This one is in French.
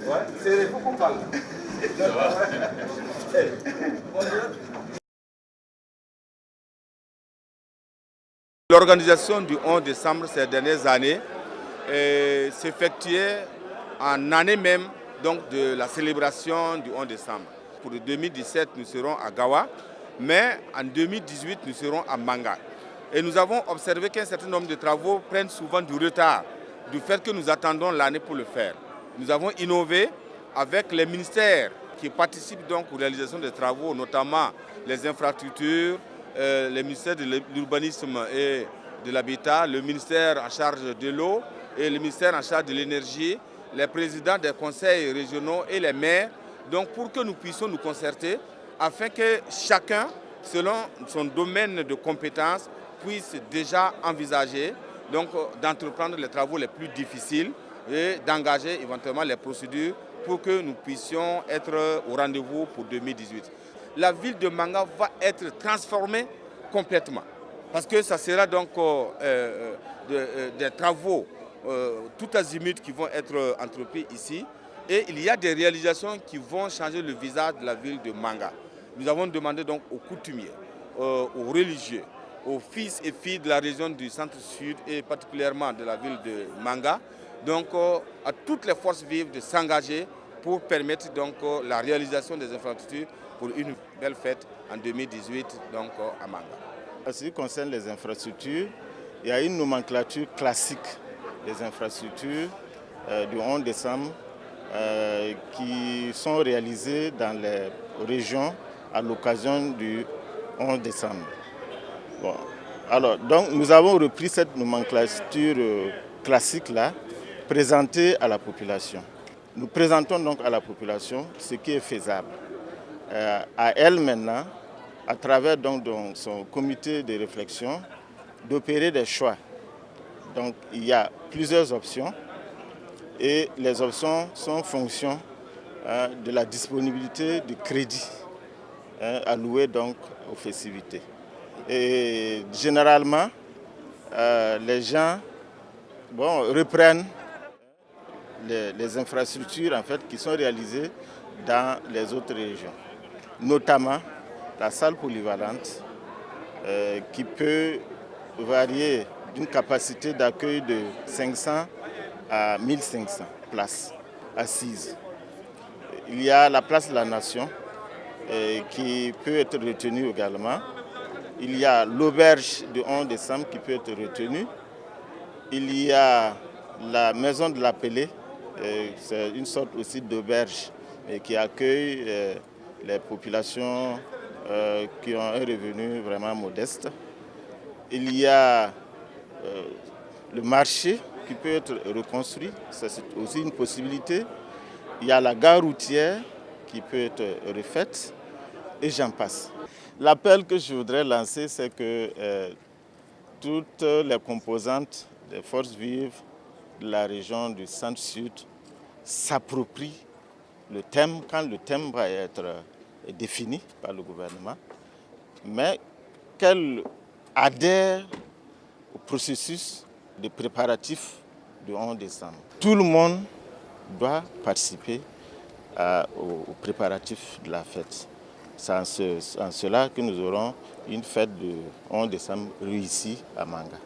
Ouais, c'est il faut qu'on parle. L'organisation du 11 décembre ces dernières années s'effectuait en année même donc, de la célébration du 11 décembre. Pour 2017, nous serons à Gawa, mais en 2018, nous serons à Manga. Et nous avons observé qu'un certain nombre de travaux prennent souvent du retard, du fait que nous attendons l'année pour le faire. Nous avons innové avec les ministères qui participent donc aux réalisations des travaux, notamment les infrastructures, les ministères de l'urbanisme et de l'habitat, le ministère en charge de l'eau et le ministère en charge de l'énergie, les présidents des conseils régionaux et les maires, donc pour que nous puissions nous concerter afin que chacun, selon son domaine de compétences, puisse déjà envisager d'entreprendre les travaux les plus difficiles et d'engager éventuellement les procédures pour que nous puissions être au rendez-vous pour 2018. La ville de Manga va être transformée complètement parce que ça sera donc des travaux tout azimut qui vont être entrepris ici et il y a des réalisations qui vont changer le visage de la ville de Manga. Nous avons demandé donc aux coutumiers, aux religieux, aux fils et filles de la région du centre-sud et particulièrement de la ville de Manga, donc à toutes les forces vives de s'engager pour permettre donc la réalisation des infrastructures pour une belle fête en 2018 donc, à Manga. En ce qui concerne les infrastructures, il y a une nomenclature classique des infrastructures du 11 décembre qui sont réalisées dans les régions à l'occasion du 11 décembre. Bon. Alors, donc, nous avons repris cette nomenclature classique-là, présentée à la population. Nous présentons donc à la population ce qui est faisable. À elle maintenant, à travers donc son comité de réflexion, d'opérer des choix. Donc il y a plusieurs options et les options sont en fonction de la disponibilité du crédit alloué donc aux festivités. Et généralement, les gens reprennent les infrastructures en fait, qui sont réalisées dans les autres régions, notamment la salle polyvalente qui peut varier d'une capacité d'accueil de 500 à 1500 places assises. Il y a la place de la Nation qui peut être retenue également. Il y a l'auberge du 11 décembre qui peut être retenue. Il y a la maison de l'Appelé, c'est une sorte aussi d'auberge qui accueille les populations qui ont un revenu vraiment modeste. Il y a le marché qui peut être reconstruit, c'est aussi une possibilité. Il y a la gare routière qui peut être refaite et j'en passe. L'appel que je voudrais lancer, c'est que toutes les composantes des forces vives de la région du centre-sud s'approprient le thème quand le thème va être défini par le gouvernement, mais qu'elles adhèrent au processus de préparatifs du 11 décembre. Tout le monde doit participer aux préparatifs de la fête. C'est en cela que nous aurons une fête du 11 décembre réussie à Manga.